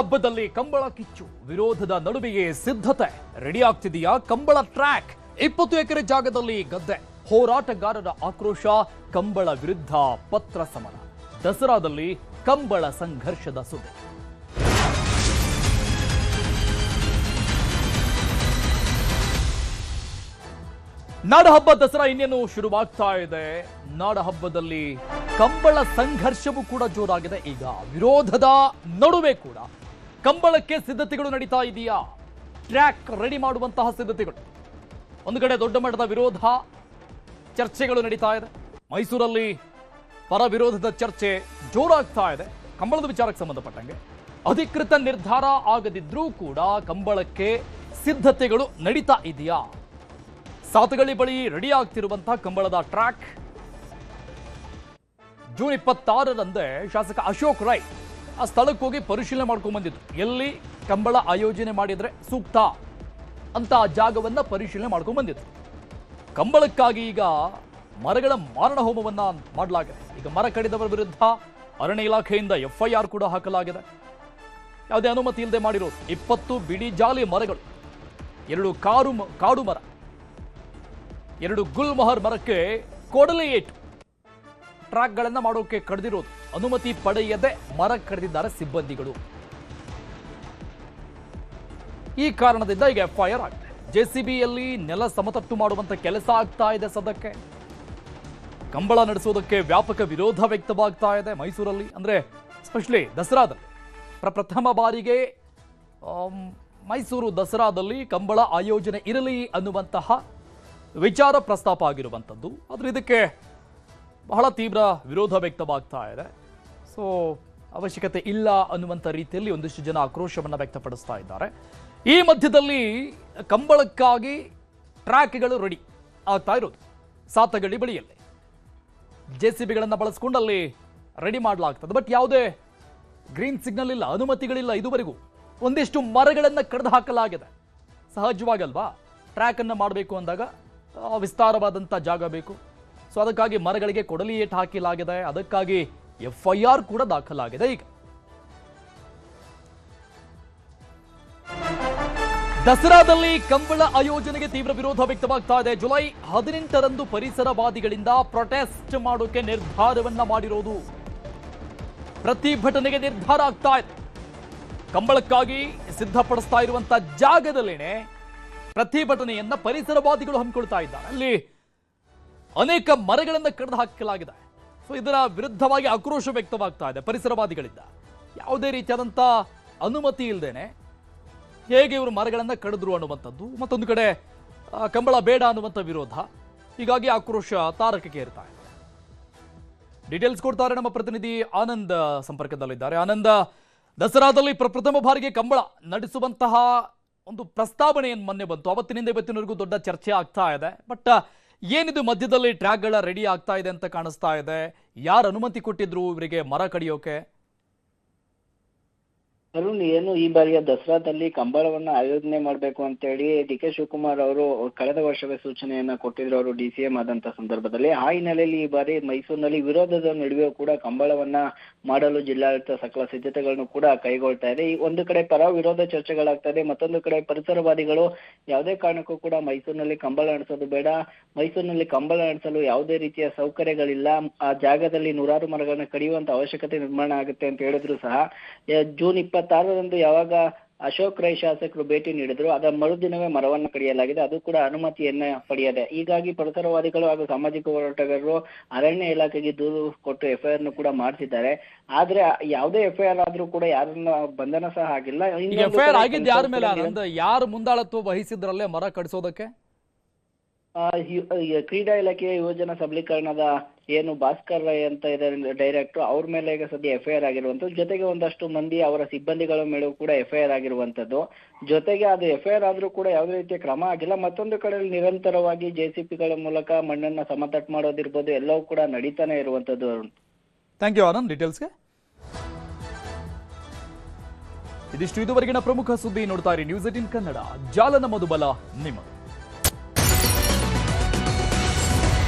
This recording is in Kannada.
ಹಬ್ಬದಲ್ಲಿ ಕಂಬಳ ಕಿಚ್ಚು ವಿರೋಧದ ನಡುವೆಯೇ ಸಿದ್ಧತೆ ರೆಡಿ ಆಗ್ತಿದೆಯಾ ಕಂಬಳ ಟ್ರ್ಯಾಕ್ 20 ಎಕರೆ ಜಾಗದಲ್ಲಿ ಗದ್ದೆ ಹೋರಾಟಗಾರರ ಆಕ್ರೋಶ ಕಂಬಳ ವಿರುದ್ಧ ಪತ್ರ ಸಮರ ದಸರಾದಲ್ಲಿ ಕಂಬಳ ಸಂಘರ್ಷದ ಸುದ್ದಿ ನಾಡಹಬ್ಬ ದಸರಾ ಇನ್ನೇನು ಶುರುವಾಗ್ತಾ ಇದೆ ನಾಡಹಬ್ಬದಲ್ಲಿ ಕಂಬಳ ಸಂಘರ್ಷವೂ ಕೂಡ ಜೋರಾಗಿದೆ ಈಗ ವಿರೋಧದ ನಡುವೆ ಕೂಡ ಕಂಬಳಕ್ಕೆ ಸಿದ್ಧತೆಗಳು ನಡೀತಾ ಇದೆಯಾ ಟ್ರ್ಯಾಕ್ ರೆಡಿ ಮಾಡುವಂತಹ ಸಿದ್ಧತೆಗಳು ಒಂದು ಕಡೆ ದೊಡ್ಡ ಮಟ್ಟದ ವಿರೋಧ ಚರ್ಚೆಗಳು ನಡೀತಾ ಇದೆ ಮೈಸೂರಲ್ಲಿ ಪರ ವಿರೋಧದ ಚರ್ಚೆ ಜೋರಾಗ್ತಾ ಇದೆ ಕಂಬಳದ ವಿಚಾರಕ್ಕೆ ಸಂಬಂಧಪಟ್ಟಂಗೆ ಅಧಿಕೃತ ನಿರ್ಧಾರ ಆಗದಿದ್ರೂ ಕೂಡ ಕಂಬಳಕ್ಕೆ ಸಿದ್ಧತೆಗಳು ನಡೀತಾ ಇದೆಯಾ ಸಾತಗಳಿ ಬಳಿ ರೆಡಿ ಆಗ್ತಿರುವಂತಹ ಕಂಬಳದ ಟ್ರ್ಯಾಕ್ ಜೂನ್ 26ರಂದೇ ಶಾಸಕ ಅಶೋಕ್ ರೈ ಆ ಸ್ಥಳಕ್ಕೆ ಹೋಗಿ ಪರಿಶೀಲನೆ ಮಾಡ್ಕೊಂಡು ಬಂದಿದ್ರು ಎಲ್ಲಿ ಕಂಬಳ ಆಯೋಜನೆ ಮಾಡಿದ್ರೆ ಸೂಕ್ತ ಅಂತ ಆ ಜಾಗವನ್ನ ಪರಿಶೀಲನೆ ಮಾಡ್ಕೊಂಡು ಬಂದಿದ್ರು ಕಂಬಳಕ್ಕಾಗಿ ಈಗ ಮರಗಳ ಮಾರಣ ಹೋಮವನ್ನ ಮಾಡಲಾಗಿದೆ ಈಗ ಮರ ಕಡಿದವರ ವಿರುದ್ಧ ಅರಣ್ಯ ಇಲಾಖೆಯಿಂದ FIR ಕೂಡ ಹಾಕಲಾಗಿದೆ ಯಾವುದೇ ಅನುಮತಿ ಇಲ್ಲದೆ ಮಾಡಿರೋದು 20 ಬಿಡಿ ಜಾಲಿ ಮರಗಳು 2 ಕಾಡು ಮರ 2 ಗುಲ್ಮೊಹರ್ ಮರಕ್ಕೆ ಕೊಡಲಿ ಏಟು ಟ್ರ್ಯಾಕ್ಗಳನ್ನ ಮಾಡೋಕೆ ಕಡಿದಿರೋದು ಅನುಮತಿ ಪಡೆಯದೆ ಮರ ಕಡಿದಿದ್ದಾರೆ ಸಿಬ್ಬಂದಿಗಳು ಈ ಕಾರಣದಿಂದ ಈಗ FIR ಆಗಿದೆ JCBಯಲ್ಲಿ ನೆಲ ಸಮತಟ್ಟು ಮಾಡುವಂತ ಕೆಲಸ ಆಗ್ತಾ ಇದೆ ಸದ್ಯಕ್ಕೆ ಕಂಬಳ ನಡೆಸೋದಕ್ಕೆ ವ್ಯಾಪಕ ವಿರೋಧ ವ್ಯಕ್ತವಾಗ್ತಾ ಇದೆ ಮೈಸೂರಲ್ಲಿ ಅಂದ್ರೆ ಸ್ಪೆಷಲಿ ದಸರಾದಲ್ಲಿ ಪ್ರಥಮ ಬಾರಿಗೆ ಮೈಸೂರು ದಸರಾದಲ್ಲಿ ಕಂಬಳ ಆಯೋಜನೆ ಇರಲಿ ಅನ್ನುವಂತಹ ವಿಚಾರ ಪ್ರಸ್ತಾಪ ಆಗಿರುವಂಥದ್ದು ಆದರೆ ಇದಕ್ಕೆ ಬಹಳ ತೀವ್ರ ವಿರೋಧ ವ್ಯಕ್ತವಾಗ್ತಾ ಇದೆ ಸೊ ಅವಶ್ಯಕತೆ ಇಲ್ಲ ಅನ್ನುವಂಥ ರೀತಿಯಲ್ಲಿ ಒಂದಿಷ್ಟು ಜನ ಆಕ್ರೋಶವನ್ನು ವ್ಯಕ್ತಪಡಿಸ್ತಾ ಇದ್ದಾರೆ ಈ ಮಧ್ಯದಲ್ಲಿ ಕಂಬಳಕ್ಕಾಗಿ ಟ್ರ್ಯಾಕ್ಗಳು ರೆಡಿ ಆಗ್ತಾ ಇರೋದು ಸಾತಗಳಿ ಬಳಿಯಲ್ಲಿ JCBಗಳನ್ನು ಬಳಸ್ಕೊಂಡು ಅಲ್ಲಿ ರೆಡಿ ಮಾಡಲಾಗ್ತದೆ ಬಟ್ ಯಾವುದೇ ಗ್ರೀನ್ ಸಿಗ್ನಲ್ ಇಲ್ಲ ಅನುಮತಿಗಳಿಲ್ಲ ಇದುವರೆಗೂ ಒಂದಿಷ್ಟು ಮರಗಳನ್ನು ಕಡಿದು ಹಾಕಲಾಗಿದೆ ಸಹಜವಾಗಲ್ವಾ ಟ್ರ್ಯಾಕ್ ಅನ್ನು ಮಾಡಬೇಕು ಅಂದಾಗ ವಿಸ್ತಾರವಾದಂಥ ಜಾಗ ಬೇಕು ಸೊ ಅದಕ್ಕಾಗಿ ಮರಗಳಿಗೆ ಕೊಡಲಿ ಏಟು ಹಾಕಲಾಗಿದೆ ಅದಕ್ಕಾಗಿ FIR ಕೂಡ ದಾಖಲಾಗಿದೆ ಈಗ ದಸರಾದಲ್ಲಿ ಕಂಬಳ ಆಯೋಜನೆಗೆ ತೀವ್ರ ವಿರೋಧ ವ್ಯಕ್ತವಾಗ್ತಾ ಇದೆ ಜುಲೈ 18ರಂದು ಪರಿಸರವಾದಿಗಳಿಂದ ಪ್ರೊಟೆಸ್ಟ್ ಮಾಡೋಕೆ ನಿರ್ಧಾರವನ್ನ ಮಾಡಿರೋದು ಪ್ರತಿಭಟನೆಗೆ ನಿರ್ಧಾರ ಆಗ್ತಾ ಇದೆ ಕಂಬಳಕ್ಕಾಗಿ ಸಿದ್ಧಪಡಿಸ್ತಾ ಇರುವಂತಹ ಜಾಗದಲ್ಲೇನೆ ಪ್ರತಿಭಟನೆಯನ್ನ ಪರಿಸರವಾದಿಗಳು ಹಮ್ಮಿಕೊಳ್ತಾ ಇದ್ದಾರೆ ಅಲ್ಲಿ ಅನೇಕ ಮರಗಳನ್ನು ಕಡಿದು ಹಾಕಲಾಗಿದೆ ಸೊ ಇದರ ವಿರುದ್ಧವಾಗಿ ಆಕ್ರೋಶ ವ್ಯಕ್ತವಾಗ್ತಾ ಇದೆ ಪರಿಸರವಾದಿಗಳಿಂದ ಯಾವುದೇ ರೀತಿಯಾದಂಥ ಅನುಮತಿ ಇಲ್ಲದೇನೆ ಹೇಗೆ ಇವರು ಮರಗಳನ್ನು ಕಡಿದ್ರು ಅನ್ನುವಂಥದ್ದು ಮತ್ತೊಂದು ಕಡೆ ಕಂಬಳ ಬೇಡ ಅನ್ನುವಂಥ ವಿರೋಧ ಹೀಗಾಗಿ ಆಕ್ರೋಶ ತಾರಕಕ್ಕೆ ಏರ್ತಾ ಇದೆ ಡೀಟೇಲ್ಸ್ ಕೊಡ್ತಾರೆ ನಮ್ಮ ಪ್ರತಿನಿಧಿ ಆನಂದ್ ಸಂಪರ್ಕದಲ್ಲಿದ್ದಾರೆ ಆನಂದ್ ದಸರಾದಲ್ಲಿ ಪ್ರಥಮ ಬಾರಿಗೆ ಕಂಬಳ ನಡೆಸುವಂತಹ ಒಂದು ಪ್ರಸ್ತಾವನೆ ಏನು ಮೊನ್ನೆ ಬಂತು ಅವತ್ತಿನಿಂದ ಇವತ್ತಿನವರೆಗೂ ದೊಡ್ಡ ಚರ್ಚೆ ಆಗ್ತಾ ಇದೆ ಬಟ್ ಏನಿದು ಮಧ್ಯದಲ್ಲಿ ಟ್ರ್ಯಾಕ್ಗಳ ರೆಡಿ ಆಗ್ತಾ ಇದೆ ಅಂತ ಕಾಣಿಸ್ತಾ ಇದೆ ಯಾರು ಅನುಮತಿ ಕೊಟ್ಟಿದ್ರು ಇವರಿಗೆ ಮರ ಕಡಿಯೋಕೆ ಅರುಣ್ ಏನು ಈ ಬಾರಿಯ ದಸರಾದಲ್ಲಿ ಕಂಬಳವನ್ನ ಆಯೋಜನೆ ಮಾಡಬೇಕು ಅಂತ ಹೇಳಿ DK ಶಿವಕುಮಾರ್ ಅವರು ಕಳೆದ ವರ್ಷವೇ ಸೂಚನೆಯನ್ನ ಕೊಟ್ಟಿದ್ರು ಅವರು DCM ಆದಂತ ಸಂದರ್ಭದಲ್ಲಿ ಆ ಹಿನ್ನೆಲೆಯಲ್ಲಿ ಈ ಬಾರಿ ಮೈಸೂರಿನಲ್ಲಿ ವಿರೋಧದ ನಡುವೆ ಕೂಡ ಕಂಬಳವನ್ನ ಮಾಡಲು ಜಿಲ್ಲಾಡಳಿತ ಸಕಲ ಸಿದ್ಧತೆಗಳನ್ನು ಕೂಡ ಕೈಗೊಳ್ತಾ ಇದೆ ಈ ಒಂದು ಕಡೆ ಪರ ವಿರೋಧ ಚರ್ಚೆಗಳಾಗ್ತಾ ಇದೆ ಮತ್ತೊಂದು ಕಡೆ ಪರಿಸರವಾದಿಗಳು ಯಾವುದೇ ಕಾರಣಕ್ಕೂ ಕೂಡ ಮೈಸೂರಿನಲ್ಲಿ ಕಂಬಳ ನಡೆಸೋದು ಬೇಡ ಮೈಸೂರಿನಲ್ಲಿ ಕಂಬಳ ನಡೆಸಲು ಯಾವುದೇ ರೀತಿಯ ಸೌಕರ್ಯಗಳಿಲ್ಲ ಆ ಜಾಗದಲ್ಲಿ ನೂರಾರು ಮರಗಳನ್ನ ಕಡಿಯುವಂತ ಅವಶ್ಯಕತೆ ನಿರ್ಮಾಣ ಆಗುತ್ತೆ ಅಂತ ಹೇಳಿದ್ರು ಸಹ ಜೂನ್ 26ರಂದು ಯಾವಾಗ ಅಶೋಕ್ ರೈ ಶಾಸಕರು ಭೇಟಿ ನೀಡಿದ್ರು ಅದರ ಮರುದಿನವೇ ಮರವನ್ನು ಕಡಿಯಲಾಗಿದೆ ಅದು ಕೂಡ ಅನುಮತಿಯನ್ನ ಪಡೆಯದೆ ಹೀಗಾಗಿ ಪರಿಸರವಾದಿಗಳು ಹಾಗೂ ಸಾಮಾಜಿಕ ಹೋರಾಟಗಾರರು ಅರಣ್ಯ ಇಲಾಖೆಗೆ ದೂರು ಕೊಟ್ಟು FIR ಕೂಡ ಮಾಡ್ತಿದ್ದಾರೆ ಆದ್ರೆ ಯಾವುದೇ FIR ಆದ್ರೂ ಕೂಡ ಯಾರನ್ನ ಬಂಧನ ಸಹ ಆಗಿಲ್ಲ FIR ಆಗಿದ್ದು ಯಾರ ಮೇಲೆ ಯಾರು ಮುಂದಾಳತ್ವ ವಹಿಸಿದ್ರಲ್ಲೇ ಮರ ಕಡಿಸೋದಕ್ಕೆ ಕ್ರೀಡಾ ಇಲಾಖೆಯ ಯುವಜನ ಸಬಲೀಕರಣದ ಏನು ಭಾಸ್ಕರ್ ರೈ ಅಂತ ಇದ್ದಾರೆ ಡೈರೆಕ್ಟರ್ ಅವ್ರ ಮೇಲೆ ಈಗ ಸದ್ಯ FIR ಆಗಿರುವಂತದ್ದು ಜೊತೆಗೆ ಒಂದಷ್ಟು ಮಂದಿ ಅವರ ಸಿಬ್ಬಂದಿಗಳ ಮೇಲೂ ಕೂಡ FIR ಆಗಿರುವಂತದ್ದು ಜೊತೆಗೆ ಅದು FIR ಆದ್ರೂ ಕೂಡ ಯಾವುದೇ ರೀತಿಯ ಕ್ರಮ ಆಗಿಲ್ಲ ಮತ್ತೊಂದು ಕಡೆ ನಿರಂತರವಾಗಿ JCBಗಳ ಮೂಲಕ ಮಣ್ಣನ್ನ ಸಮತಟ್ಟು ಮಾಡೋದಿರ್ಬೋದು ಎಲ್ಲವೂ ಕೂಡ ನಡೀತಾನೆ ಇರುವಂತದ್ದು ಥ್ಯಾಂಕ್ ಯು ಆನಂದ್ ಡೀಟೇಲ್ಸ್ಗೆ ಇದಿಷ್ಟು ಇದುವರೆಗಿನ ಪ್ರಮುಖ ಸುದ್ದಿ ನೋಡ್ತಾ ಇರಿ ನ್ಯೂಸ್ 18 ಕನ್ನಡ ಜಾಲ ನಮ್ಮದು ಬಲ ನಿಮ್ಮದು